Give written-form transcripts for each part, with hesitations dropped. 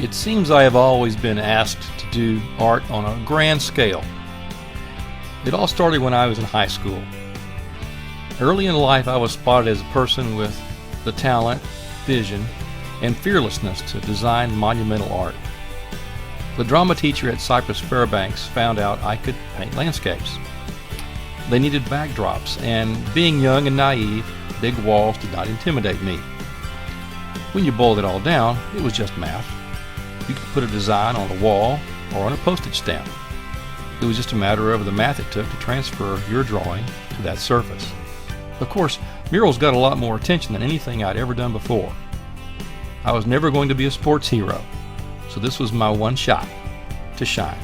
It seems I have always been asked to do art on a grand scale. It all started when I was in high school. Early in life, I was spotted as a person with the talent, vision, and fearlessness to design monumental art. The drama teacher at Cypress Fairbanks found out I could paint landscapes. They needed backdrops, and being young and naive, big walls did not intimidate me. When you boiled it all down, it was just math. You could put a design on a wall or on a postage stamp. It was just a matter of the math it took to transfer your drawing to that surface. Of course, murals got a lot more attention than anything I'd ever done before. I was never going to be a sports hero, so this was my one shot to shine.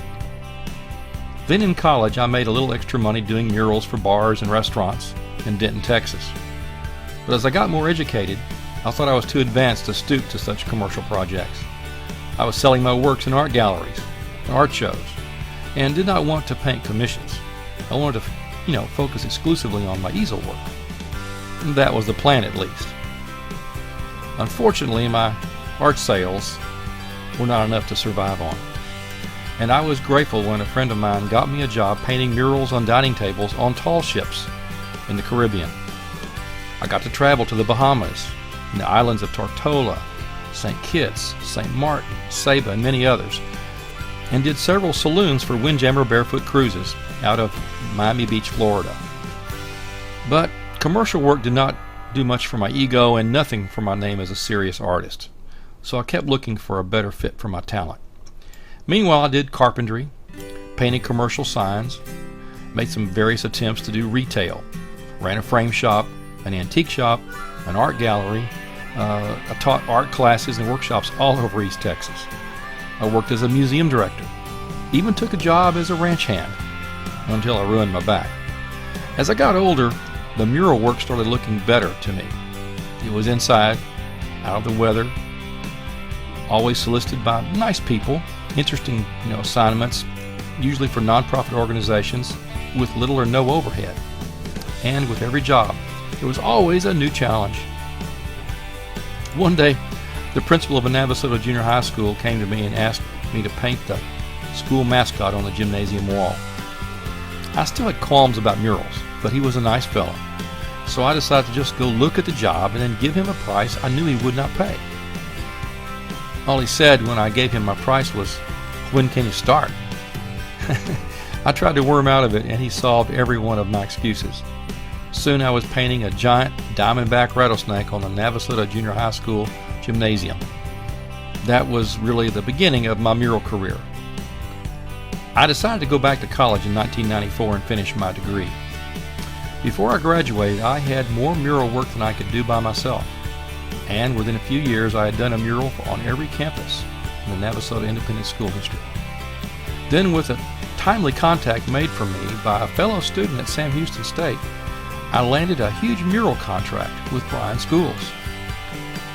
Then in college, I made a little extra money doing murals for bars and restaurants in Denton, Texas. But as I got more educated, I thought I was too advanced to stoop to such commercial projects. I was selling my works in art galleries, art shows, and did not want to paint commissions. I wanted to, focus exclusively on my easel work. And that was the plan, at least. Unfortunately, my art sales were not enough to survive on. And I was grateful when a friend of mine got me a job painting murals on dining tables on tall ships in the Caribbean. I got to travel to the Bahamas, and the islands of Tortola, St. Kitts, St. Martin, Saba, and many others, and did several saloons for Windjammer Barefoot cruises out of Miami Beach, Florida. But commercial work did not do much for my ego and nothing for my name as a serious artist, so I kept looking for a better fit for my talent. Meanwhile, I did carpentry, painted commercial signs, made some various attempts to do retail, ran a frame shop, an antique shop, an art gallery. I taught art classes and workshops all over East Texas. I worked as a museum director, even took a job as a ranch hand, until I ruined my back. As I got older, the mural work started looking better to me. It was inside, out of the weather, always solicited by nice people, interesting assignments, usually for nonprofit organizations with little or no overhead. And with every job, there was always a new challenge. One day, the principal of a Navasota junior high school came to me and asked me to paint the school mascot on the gymnasium wall. I still had qualms about murals, but he was a nice fellow, so I decided to just go look at the job and then give him a price I knew he would not pay. All he said when I gave him my price was, "When can you start?" I tried to worm out of it, and he solved every one of my excuses. Soon I was painting a giant diamondback rattlesnake on the Navasota Junior High School gymnasium. That was really the beginning of my mural career. I decided to go back to college in 1994 and finish my degree. Before I graduated, I had more mural work than I could do by myself. And within a few years, I had done a mural on every campus in the Navasota Independent School District. Then, with a timely contact made for me by a fellow student at Sam Houston State, I landed a huge mural contract with Bryan Schools.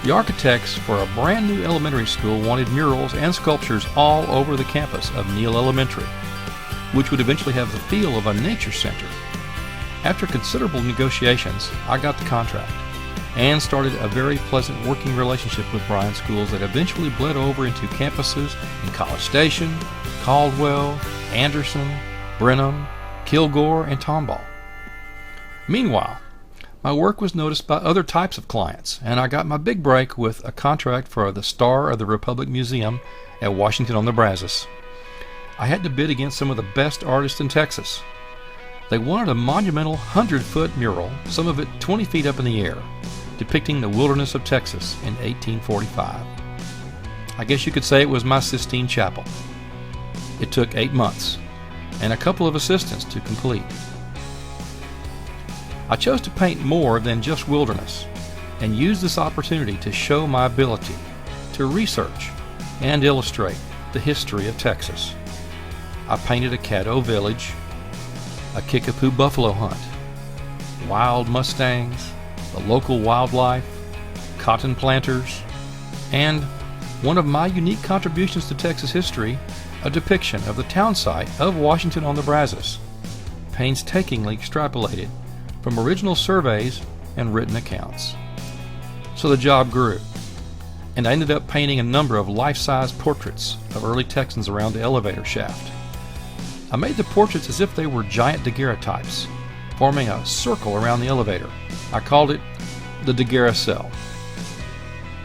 The architects for a brand new elementary school wanted murals and sculptures all over the campus of Neal Elementary, which would eventually have the feel of a nature center. After considerable negotiations, I got the contract and started a very pleasant working relationship with Bryan Schools that eventually bled over into campuses in College Station, Caldwell, Anderson, Brenham, Kilgore, and Tomball. Meanwhile, my work was noticed by other types of clients, and I got my big break with a contract for the Star of the Republic Museum at Washington on the Brazos. I had to bid against some of the best artists in Texas. They wanted a monumental 100-foot mural, some of it 20 feet up in the air, depicting the wilderness of Texas in 1845. I guess you could say it was my Sistine Chapel. It took 8 months and a couple of assistants to complete. I chose to paint more than just wilderness and use this opportunity to show my ability to research and illustrate the history of Texas. I painted a Caddo village, a Kickapoo buffalo hunt, wild mustangs, the local wildlife, cotton planters, and one of my unique contributions to Texas history, a depiction of the town site of Washington on the Brazos, painstakingly extrapolated from original surveys and written accounts. So the job grew. and I ended up painting a number of life-size portraits of early Texans around the elevator shaft. I made the portraits as if they were giant daguerreotypes, forming a circle around the elevator. I called it the daguerreocell.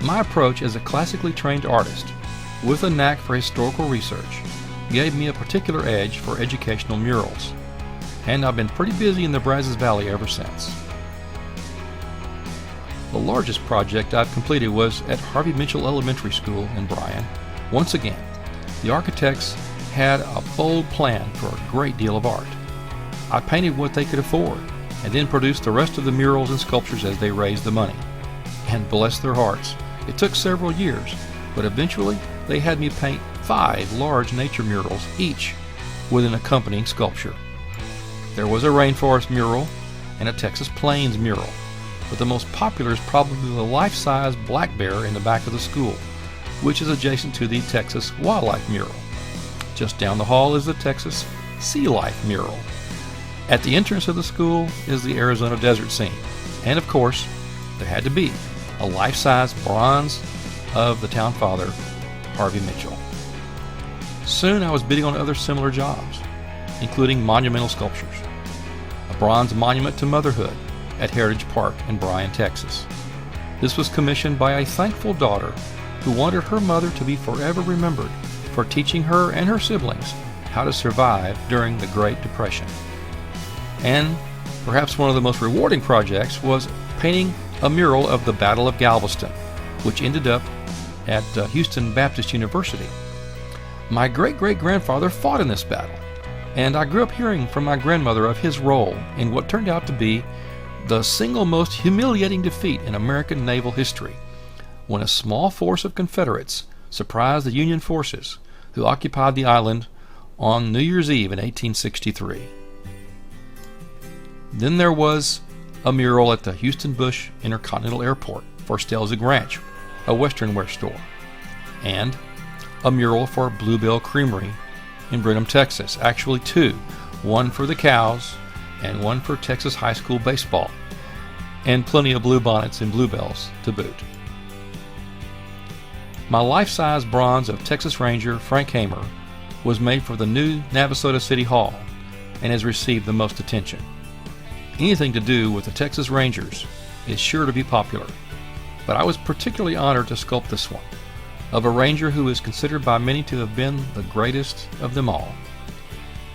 My approach as a classically trained artist, with a knack for historical research, gave me a particular edge for educational murals, and I've been pretty busy in the Brazos Valley ever since. The largest project I've completed was at Harvey Mitchell Elementary School in Bryan. Once again, the architects had a bold plan for a great deal of art. I painted what they could afford, and then produced the rest of the murals and sculptures as they raised the money. And bless their hearts, it took several years, but eventually they had me paint 5 large nature murals, each with an accompanying sculpture. There was a rainforest mural and a Texas Plains mural, but the most popular is probably the life-size black bear in the back of the school, which is adjacent to the Texas Wildlife mural. Just down the hall is the Texas Sea Life mural. At the entrance of the school is the Arizona desert scene, and of course, there had to be a life-size bronze of the town father, Harvey Mitchell. Soon I was bidding on other similar jobs, including monumental sculptures. A bronze monument to motherhood at Heritage Park in Bryan, Texas. This was commissioned by a thankful daughter who wanted her mother to be forever remembered for teaching her and her siblings how to survive during the Great Depression. And perhaps one of the most rewarding projects was painting a mural of the Battle of Galveston, which ended up at Houston Baptist University. My great-great-grandfather fought in this battle, and I grew up hearing from my grandmother of his role in what turned out to be the single most humiliating defeat in American naval history, when a small force of Confederates surprised the Union forces who occupied the island on New Year's Eve in 1863. Then there was a mural at the Houston Bush Intercontinental Airport for Stelzig Ranch, a western wear store, and a mural for Bluebell Creamery in Brenham, Texas. Actually 2, one for the cows and one for Texas high school baseball, and plenty of blue bonnets and bluebells to boot. My life-size bronze of Texas Ranger Frank Hamer was made for the new Navasota City Hall and has received the most attention. Anything to do with the Texas Rangers is sure to be popular, but I was particularly honored to sculpt this one, of a ranger who is considered by many to have been the greatest of them all.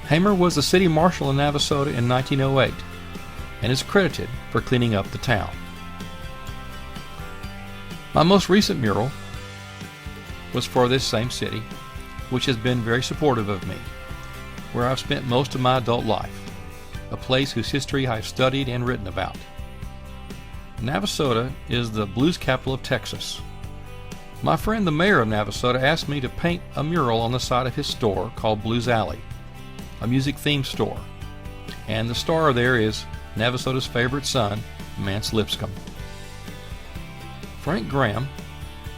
Hamer was the city marshal in Navasota in 1908 and is credited for cleaning up the town. My most recent mural was for this same city, which has been very supportive of me, where I've spent most of my adult life, a place whose history I've studied and written about. Navasota is the blues capital of Texas. My friend the mayor of Navasota asked me to paint a mural on the side of his store called Blues Alley, a music-themed store, and the star there is Navasota's favorite son, Mance Lipscomb. Frank Graham,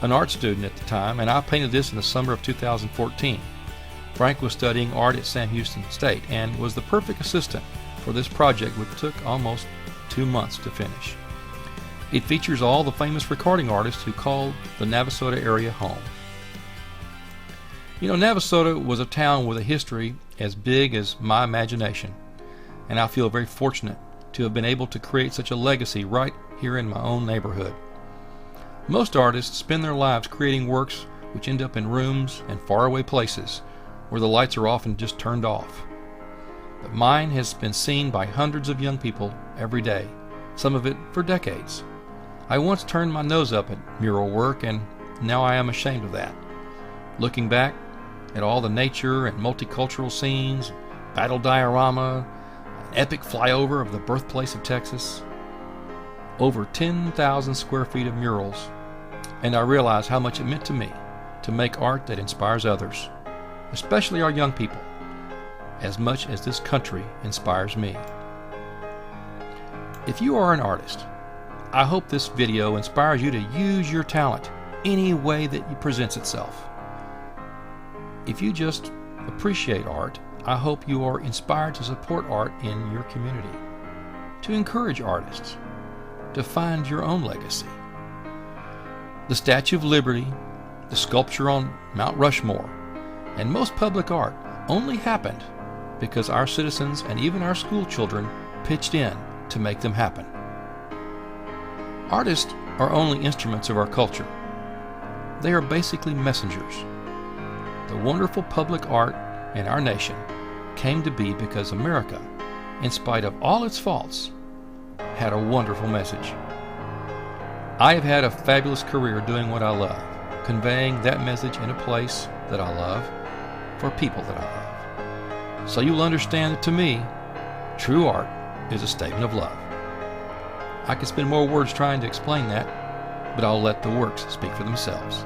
an art student at the time, and I painted this in the summer of 2014. Frank was studying art at Sam Houston State and was the perfect assistant for this project, which took almost 2 months to finish. It features all the famous recording artists who called the Navasota area home. You know, Navasota was a town with a history as big as my imagination, and I feel very fortunate to have been able to create such a legacy right here in my own neighborhood. Most artists spend their lives creating works which end up in rooms and faraway places where the lights are often just turned off. But mine has been seen by hundreds of young people every day, some of it for decades. I once turned my nose up at mural work, and now I am ashamed of that. Looking back at all the nature and multicultural scenes, battle diorama, an epic flyover of the birthplace of Texas, over 10,000 square feet of murals, and I realize how much it meant to me to make art that inspires others, especially our young people, as much as this country inspires me. If you are an artist, I hope this video inspires you to use your talent any way that it presents itself. If you just appreciate art, I hope you are inspired to support art in your community, to encourage artists, to find your own legacy. The Statue of Liberty, the sculpture on Mount Rushmore, and most public art only happened because our citizens and even our school children pitched in to make them happen. Artists are only instruments of our culture. They are basically messengers. The wonderful public art in our nation came to be because America, in spite of all its faults, had a wonderful message. I have had a fabulous career doing what I love, conveying that message in a place that I love, for people that I love. So you'll understand that to me, true art is a statement of love. I could spend more words trying to explain that, but I'll let the works speak for themselves.